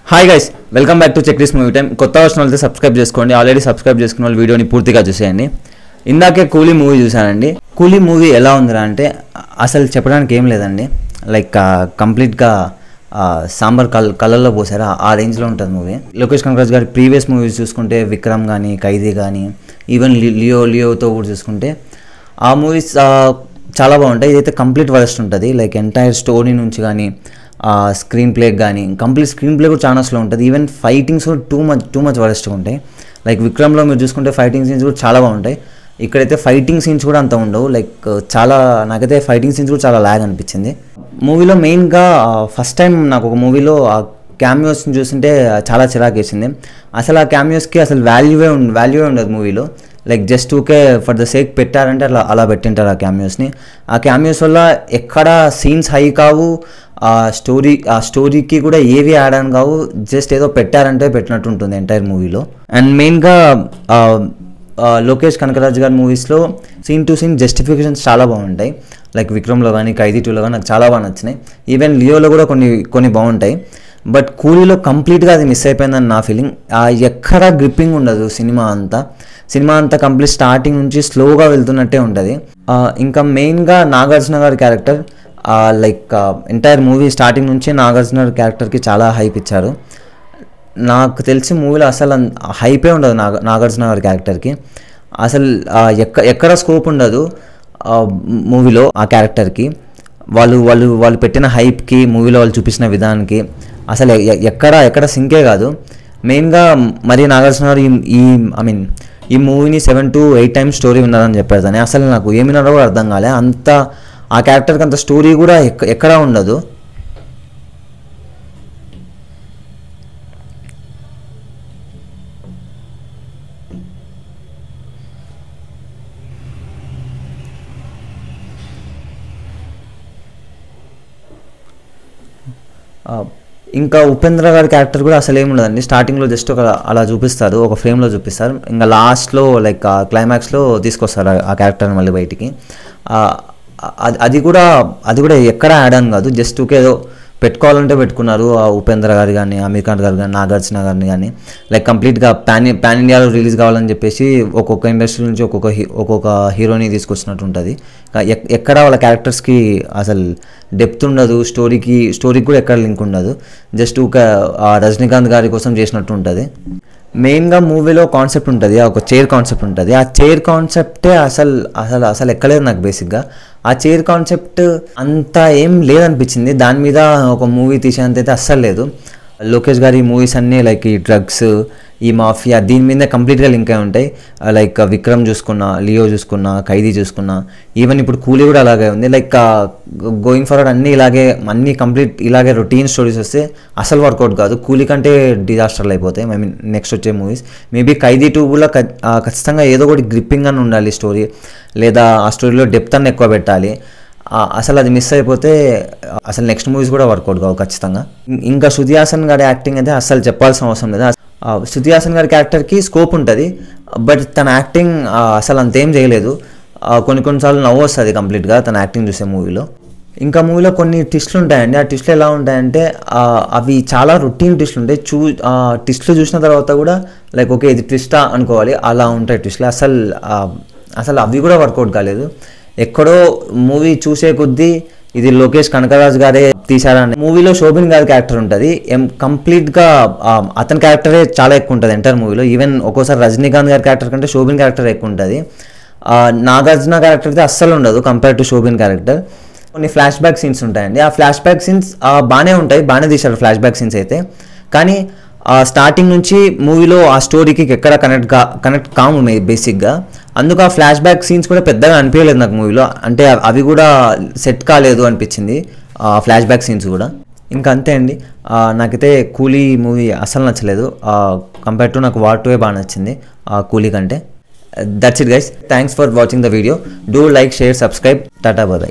Hi guys, welcome back to checklist movie time. కొత్త వచ్చిన వాళ్ళతో సబ్స్క్రైబ్ చేసుకోండి. ఆల్రెడీ సబ్స్క్రైబ్ చేసుకున్న వాళ్ళు వీడియోని పూర్తిగా చూసేయండి. ఇందాకే కూలీ మూవీ చూసానండి. కూలీ మూవీ ఎలా ఉందిరా అంటే అసలు చెప్పడానికి ఏం లేదండి. లైక్ కంప్లీట్గా సాంబార్ కలర్లో పోసారు, ఆ రేంజ్లో ఉంటుంది మూవీ. లోకేష్ కనకరాజ్ గారి ప్రీవియస్ మూవీస్ చూసుకుంటే విక్రమ్ కానీ, ఖైదీ కానీ, ఈవెన్ లియోతో కూడా చూసుకుంటే ఆ మూవీస్ చాలా బాగుంటాయి. ఇదైతే కంప్లీట్ వరస్ట్ ఉంటుంది. లైక్ ఎంటైర్ స్టోరీ నుంచి కానీ, స్క్రీన్ ప్లే కానీ, కంప్లీట్ స్క్రీన్ ప్లే కూడా చాలా స్లో ఉంటుంది. ఈవెన్ ఫైటింగ్స్ కూడా టూ మచ్ వరస్ట్గా ఉంటాయి. లైక్ విక్రమ్లో మీరు చూసుకుంటే ఫైటింగ్ సీన్స్ కూడా చాలా బాగుంటాయి. ఇక్కడైతే ఫైటింగ్ సీన్స్ కూడా అంత ఉండవు. లైక్ నాకైతే ఫైటింగ్ సీన్స్ కూడా చాలా ల్యాగ్ అనిపించింది. మూవీలో మెయిన్గా ఫస్ట్ టైం నాకు ఒక మూవీలో ఆ క్యామియోస్ని చూస్తుంటే చాలా చిరాకు వేసింది. అసలు ఆ క్యామియోస్కి అసలు వాల్యూవే ఉండదు మూవీలో. లైక్ జస్ట్ ఊకే ఫర్ ద సేక్ పెట్టారంటే అలా పెట్టింటారు ఆ క్యామియోస్ని. ఆ క్యామియోస్ వల్ల ఎక్కడ సీన్స్ హై కావు, ఆ స్టోరీకి కూడా ఏవి యాడ్ అని కావు. జస్ట్ ఏదో పెట్టారంటే పెట్టినట్టు ఉంటుంది ఎంటైర్ మూవీలో. అండ్ మెయిన్గా లోకేష్ కనకరాజ్ గారి మూవీస్లో సీన్ టు సీన్ జస్టిఫికేషన్స్ చాలా బాగుంటాయి. లైక్ విక్రమ్లో కానీ, ఖైదీ 2లో కానీ నాకు చాలా బాగా నచ్చినాయి. ఈవెన్ లియోలో కూడా కొన్ని బాగుంటాయి. బట్ కూలీలో కంప్లీట్గా అది మిస్ అయిపోయిందని నా ఫీలింగ్. ఎక్కడా గ్రిప్పింగ్ ఉండదు సినిమా అంతా కంప్లీట్ స్టార్టింగ్ నుంచి స్లోగా వెళ్తున్నట్టే ఉంటుంది. ఇంకా మెయిన్గా నాగార్జున గారి character, like entire movie starting నుంచి నాగార్జున గారి క్యారెక్టర్కి చాలా హైప్ ఇచ్చారు. నాకు తెలిసి మూవీలో అసలు హైపే ఉండదు నాగార్జున గారి క్యారెక్టర్కి. అసలు ఎక్కడ స్కోప్ ఉండదు మూవీలో ఆ క్యారెక్టర్కి. వాళ్ళు పెట్టిన హైప్కి, మూవీలో వాళ్ళు చూపించిన విధానానికి అసలు ఎక్కడ సింకే కాదు. మెయిన్గా మరి నాగార్జున గారు ఈ మూవీని 7 to 8 times స్టోరీ విన్నారని చెప్పారు. కానీ అసలు నాకు ఏమి విన్నారో కూడా అర్థం కాలే. అంత ఆ క్యారెక్టర్కి అంత స్టోరీ కూడా ఎక్కడా ఉండదు. ఇంకా ఉపేంద్ర గారి క్యారెక్టర్ కూడా అసలు ఏమి ఉండదండి. స్టార్టింగ్లో జస్ట్ అలా చూపిస్తారు, ఒక ఫ్రేమ్లో చూపిస్తారు. ఇంకా లాస్ట్లో లైక్ క్లైమాక్స్లో తీసుకొస్తారు ఆ క్యారెక్టర్ని మళ్ళీ బయటికి. అది కూడా ఎక్కడ యాడ్ అని కాదు. జస్ట్ ఏదో పెట్టుకోవాలంటే పెట్టుకున్నారు. ఉపేంద్ర గారు కానీ, అమీర్ ఖాన్ గారు కానీ, నాగార్జున గారిని కానీ, లైక్ కంప్లీట్గా పాన్ ఇండియాలో రిలీజ్ కావాలని చెప్పేసి ఒక్కొక్క ఇండస్ట్రీ నుంచి ఒక్కొక్క హీరోని తీసుకొచ్చినట్టు ఉంటుంది. ఎక్కడ వాళ్ళ క్యారెక్టర్స్కి అసలు డెప్త్ ఉండదు. స్టోరీకి కూడా ఎక్కడ లింక్ ఉండదు. జస్ట్ ఒక రజనీకాంత్ గారి కోసం చేసినట్టు ఉంటుంది. మెయిన్గా మూవీలో కాన్సెప్ట్ ఉంటుంది, ఒక చైర్ కాన్సెప్ట్ ఉంటుంది. ఆ చైర్ కాన్సెప్టే అసలు ఎక్కలేదు నాకు. బేసిక్గా ఆ చైర్ కాన్సెప్ట్ అంత ఏం లేదనిపించింది. దాని మీద ఒక మూవీ తీసేంత అయితే అస్సలు లేదు. లోకేష్ గారి మూవీస్ అన్నీ లైక్ ఈ డ్రగ్స్, ఈ మాఫియా, దీని మీద కంప్లీట్గా లింక్ అయి ఉంటాయి. లైక్ విక్రమ్ చూసుకున్నా, లియో చూసుకున్నా, ఖైదీ చూసుకున్నా, ఈవెన్ ఇప్పుడు కూలీ కూడా అలాగే ఉంది. లైక్ గోయింగ్ ఫార్వర్డ్ అన్నీ కంప్లీట్ ఇలాగే రొటీన్ స్టోరీస్ వస్తే అసలు వర్కౌట్ కాదు. కూలీ కంటే డిజాస్టర్లు అయిపోతాయి నెక్స్ట్ వచ్చే మూవీస్. మేబీ ఖైదీ 2 కూడా ఖచ్చితంగా ఏదో ఒకటి గ్రిప్పింగ్ అని ఉండాలి స్టోరీ, లేదా ఆ స్టోరీలో డెప్త్ అన్న ఎక్కువ పెట్టాలి. అసలు అది మిస్ అయిపోతే అసలు నెక్స్ట్ మూవీస్ కూడా వర్కౌట్ కావు ఖచ్చితంగా. ఇంకా శృతి హాసన్ గారి యాక్టింగ్ అయితే అసలు చెప్పాల్సిన అవసరం లేదు. శృతి హాసన్ గారి క్యారెక్టర్కి స్కోప్ ఉంటుంది, బట్ తన యాక్టింగ్ అసలు అంతేం చేయలేదు. కొన్నిసార్లు నవ్వు వస్తుంది కంప్లీట్గా తన యాక్టింగ్ చూసే మూవీలో. ఇంకా మూవీలో కొన్ని ట్విస్టులు ఉంటాయండి. ఆ ట్విస్టులు ఎలా ఉంటాయంటే అవి చాలా రొటీన్ ట్విస్టులు ఉంటాయి. ట్విస్టులు చూసిన తర్వాత కూడా లైక్ ఓకే ఇది ట్విస్టా అనుకోవాలి, అలా ఉంటాయి ట్విస్టులు. అసలు అవి కూడా వర్కౌట్ కాలేదు. ఎక్కడో మూవీ చూసే కొద్దీ ఇది లోకేష్ కనకరాజ్ గారే తీశారని. మూవీలో శోభిన్ గారి క్యారెక్టర్ ఉంటుంది. కంప్లీట్గా అతని క్యారెక్టరే చాలా ఎక్కువ ఉంటుంది ఎంటైర్ మూవీలో. ఈవెన్ ఒక్కోసారి రజనీకాంత్ గారి క్యారెక్టర్ కంటే శోభిన్ క్యారెక్టర్ ఎక్కువ ఉంటుంది. నాగార్జున క్యారెక్టర్ అయితే అస్సలు ఉండదు కంపేర్ టు శోభిన్ క్యారెక్టర్. కొన్ని ఫ్లాష్ బ్యాక్ సీన్స్ ఉంటాయండి. ఆ ఫ్లాష్ బ్యాక్ సీన్స్ బాగానే ఉంటాయి, బాగానే తీశారు ఫ్లాష్ బ్యాక్ సీన్స్ అయితే. కానీ స్టార్టింగ్ నుంచి మూవీలో ఆ స్టోరీకి ఎక్కడ కనెక్ట్ కాము బేసిక్గా. అందుకు ఆ ఫ్లాష్ బ్యాక్ సీన్స్ కూడా పెద్దగా అనిపించలేదు నాకు మూవీలో. అంటే అవి కూడా సెట్ కాలేదు అనిపించింది ఆ ఫ్లాష్ బ్యాక్ సీన్స్ కూడా. ఇంకా అంతే అండి. నాకైతే కూలీ మూవీ అసలు నచ్చలేదు. కంపేర్ టు నాకు వార్ 2 బాగా నచ్చింది కూలీ కంటే. That's it guys, thanks for watching the video. Do like, share, subscribe. Tata, bye.